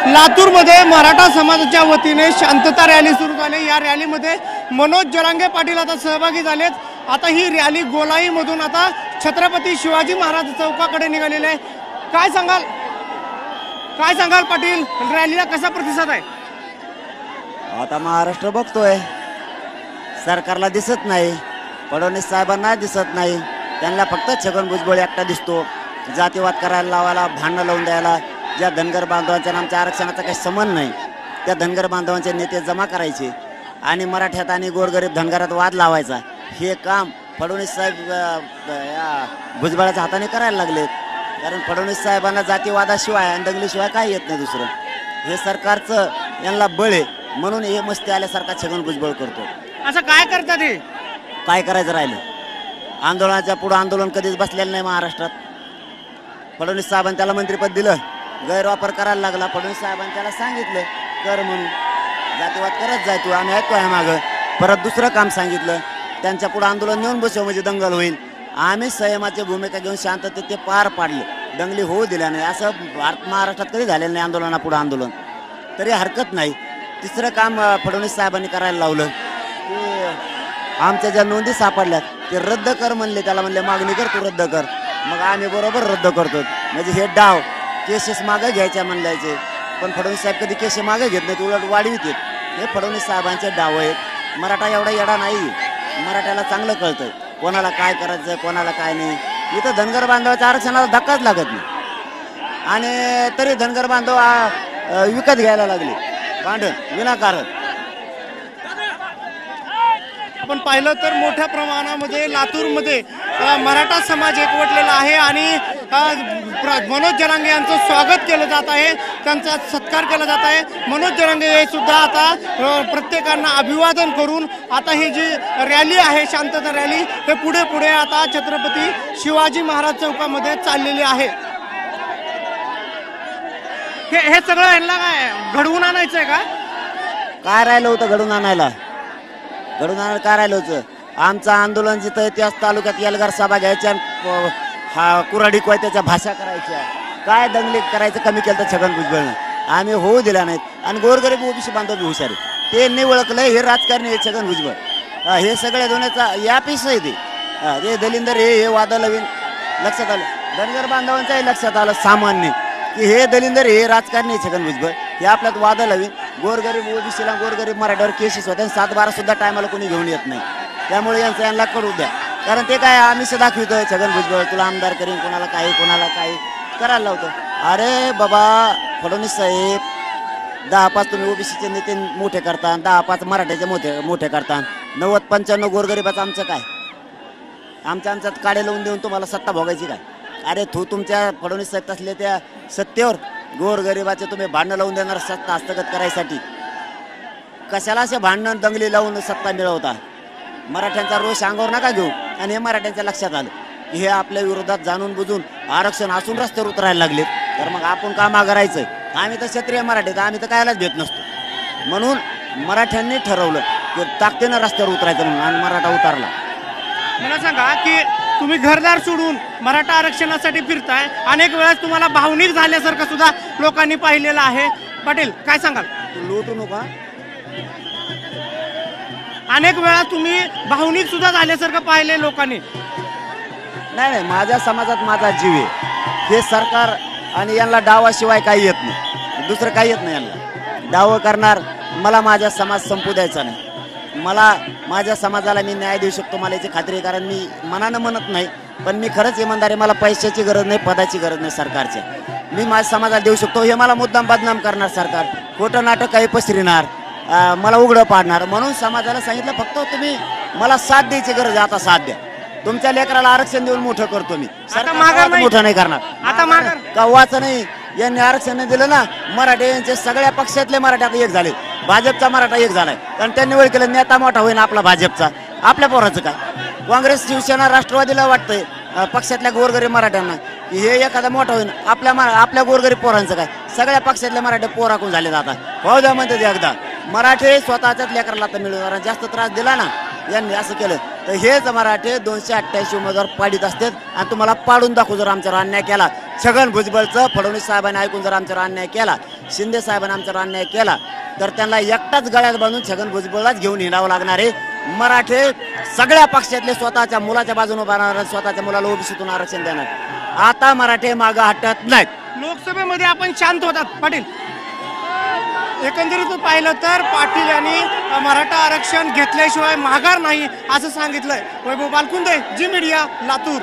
लातूरमध्ये मराठा समाजाच्या वतीने शांतता रॅली सुरू झाली। या रॅलीमध्ये मनोज जरांगे पाटील आता सहभागी झालेत। आता ही रॅली गोलाईमधून आता छत्रपती शिवाजी महाराज चौकाकडे निघालेली आहे। काय सांगाल पाटील, रॅलीला कसा प्रतिसाद आहे? आता महाराष्ट्र बघतोय, सरकारला दिसत नाही, फडणवीस साहेबांना दिसत नाही, त्यांना फक्त छगन भुजबळ एकटा दिसतो। जातीवाद करायला लावायला, भांडणं लावून द्यायला, ज्या धनगर बांधवांच्या आमच्या आरक्षणाचा काही संबंध नाही त्या धनगर बांधवांचे नेते जमा करायचे आणि मराठ्यात आणि गोरगरीब धनगरात वाद लावायचा, हे काम फडणवीस साहेब या भुजबळाच्या हाताने करायला लागलेत। कारण फडणवीस साहेबांना जातीवादाशिवाय आणि दंगलीशिवाय काही येत नाही दुसरं। हे सरकारचं यांना बळ आहे, म्हणून हे मस्ती आल्यासारखा छगन भुजबळ करतो। असं काय करतात हे? काय करायचं राहिलं? आंदोलनाच्या पुढे आंदोलन कधीच बसलेलं नाही महाराष्ट्रात। फडणवीस साहेबांनी त्याला मंत्रिपद दिलं, गैरवापर करायला लागला। फडणवीस साहेबांनी त्याला सांगितलं कर म्हणून, जातीवाद करत जाय तू, आम्ही ऐकतो आहे मागं। परत दुसरं काम सांगितलं, त्यांच्या पुढे आंदोलन नेऊन बसव म्हणजे दंगल होईल। आम्ही संयमाची भूमिका घेऊन शांततेत ते पार पाडले, दंगली होऊ दिल्या नाही। असं महाराष्ट्रात कधी झालेलं नाही आंदोलनापुढे आंदोलन, तरी हरकत नाही। तिसरं काम फडणवीस साहेबांनी करायला लावलं की आमच्या ज्या नोंदी सापडल्यात ते रद्द कर म्हणले, त्याला म्हणले मागणी कर तू रद्द कर, मग आम्ही बरोबर रद्द करतो। म्हणजे हे डाव केसेस मागे घ्यायच्या म्हणल्याचे, पण फडणवीस साहेब कधी केसेस मागे घेत नाहीत, उलट वाढवित। हे फडणवीस साहेबांचे डाव आहेत। मराठा एवढा येडा नाही, मराठ्याला चांगलं कळतंय कोणाला काय करायचं कोणाला काय नाही। इथं धनगर बांधवाच्या आरक्षणाला धक्काच लागत नाही आणि तरी धनगर बांधव विकत घ्यायला लागले भांडण विनाकारण। आपण पाहिलं तर मोठ्या प्रमाणामध्ये लातूरमध्ये मराठा समाज एकवटलेला आहे आणि मनोज जरांगे यांचं स्वागत केलं जात आहे, त्यांचा सत्कार केला जात आहे। मनोज जरांगे हे सुद्धा आता प्रत्येकांना अभिवादन करून आता ही जी रॅली आहे शांतता रॅली हे पुढे आता छत्रपती शिवाजी महाराज चौकामध्ये चाललेली आहे। हे सगळं यांना काय घडवून आणायचं आहे का? काय राहिलं होतं घडून आणायला? घडून आणायला काय राहिलं होतं? आमचं आंदोलन जिथं त्याच तालुक्यात एल्गार सभा घ्यायच्या, हा कुऱ्हाडी त्याच्या भाषा करायच्या, काय दंगली करायचं कमी केलं तर छगन भुजबळनं, आम्ही होऊ दिला नाहीत। आणि गोरगरीब ओबीसी बांधव बी हुशार आहे, ते नाही ओळखलं हे राजकारणी आहे छगन भुजबळ। हे सगळ्या दोन्हीचा या पीस आहे ते दलिंदर हे वादा लावीन। लक्षात आलं, धनगर बांधवांच्याही लक्षात आलं सामान्य की हे दलिंदर हे राजकारणी छगन भुजबळ, हे आपल्यात वादा लावीन। गोरगरीब ओबीसीला गोरगरीब मराठ्यावर केसेस होत्या, 7-12 सुद्धा टायमाला कोणी घेऊन येत नाही, त्यामुळे यांना करू द्या। कारण ते काय आमिष दाखवतोय छगन भुजबळ, तुला आमदार करीन, कोणाला काही करायला लावतो। अरे बाबा फडणवीस साहेब, 10-5 तुम्ही ओबीसीचे नेते मोठे करता, 10-5 मराठ्याचे मोठे करता, 90-95 गोरगरिबाचं आमचं काय? आमच्यात काडे लावून देऊन तुम्हाला सत्ता भोगायची काय? अरे तुमच्या फडणवीस साहेब असले त्या सत्तेवर गोरगरिबाचे तुम्ही भांडणं लावून देणार सत्ता हस्तगत करायसाठी, कशाला असे भांडण दंगली लावून सत्ता मिळवता? मराठ्यांचा रोष अंगावर नका घेऊ। आणि हे मराठ्यांच्या लक्षात आलं की हे आपल्या विरोधात जाणून बुजून आरक्षण असून रस्त्यावर उतरायला लागले, तर मग आपण का मागायचं? आम्ही तर क्षत्रिय मराठीत, आम्ही तर कायलाच भेट नसतो। म्हणून मराठ्यांनी ठरवलं की ताकदीनं रस्त्यावर उतरायचं म्हणून, आणि मराठा उतरला। मला सांगा की तुम्ही घरदार सोडून मराठा आरक्षणासाठी फिरताय, अनेक वेळेस तुम्हाला भावनिक झाल्यासारखं सुद्धा लोकांनी पाहिलेलं आहे। पाटील काय सांगाल? लुटू नका। अनेक वेळा तुम्ही भावनिक सुद्धा झाल्यासारखं पाहिले लोकांनी। नाही, माझ्या समाजात माझा जीव आहे। हे सरकार आणि यांना डावाशिवाय काही येत नाही, दुसरं काही येत नाही यांना। डावं करणार, मला माझा समाज संपू द्यायचा नाही, मला माझ्या समाजाला मी न्याय देऊ शकतो, मला याची खात्री आहे। कारण मी मनानं म्हणत नाही, पण मी खरंच इमानदार आहे, मला पैशाची गरज नाही, पदाची गरज नाही सरकारच्या, मी माझ्या समाजाला देऊ शकतो। हे मला मुद्दाम बदनाम करणार सरकार, खोटं नाटक काही पसरणार, मला उघडं पाडणार, म्हणून समाजाला सांगितलं फक्त तुम्ही मला साथ द्यायची गरज आहे, आता साथ द्या। तुमच्या लेकराला आरक्षण देऊन मोठं करतो मी, सरकार मोठं नाही करणार। आता माघार कव्वाचं नाही, यांनी आरक्षण दिलं ना, मराठ्यांचे सगळ्या पक्षातले मराठे आता एक झाले, भाजपचा मराठा एक झालाय, कारण त्यांनी वेळ केलं नेता मोठा होईन आपला भाजपचा, आपल्या पोराचं काय? काँग्रेस शिवसेना राष्ट्रवादीला वाटतंय पक्षातल्या गोरगरीब मराठ्यांना की हे एखादा मोठा होईन, आपल्या गोरगरीब पोरांचं काय? सगळ्या पक्षातले मराठे पोराकून झाले जातात, हो द्या म्हणते ते एकदा। मराठे स्वतःच्याच लेकराला तर मिळवणार, जास्त त्रास दिला ना यांनी असं केलं तर हेच मराठे 288 उमेदवार पाडीत असतात, आणि तुम्हाला पाडून दाखवू जर आमच्यावर अन्याय केला छगन भुजबळचं फडणवीस साहेबांनी ऐकून जर आमच्यावर अन्याय केला, शिंदे साहेबांनी आमच्यावर अन्याय केला, तर त्यांना एकटाच गळ्यात बांधून छगन भुजबळलाच घेऊन हिंडावं लागणार आहे. मराठे सगळ्या पक्षातले स्वतःच्या मुलाच्या बाजून उभा राहणार, स्वतःच्या मुलाला ओबीसीतून आरक्षण देणार. आता मराठे मागं हटत नाहीत. लोकसभेमध्ये आपण शांत होतात पाटील. एकंदरीत पाहिलं तर पाटील यांनी मराठा आरक्षण घेतल्याशिवाय माघार नाही असं सांगितलंय. वैभव बालकुंदे, जी मीडिया, लातूर.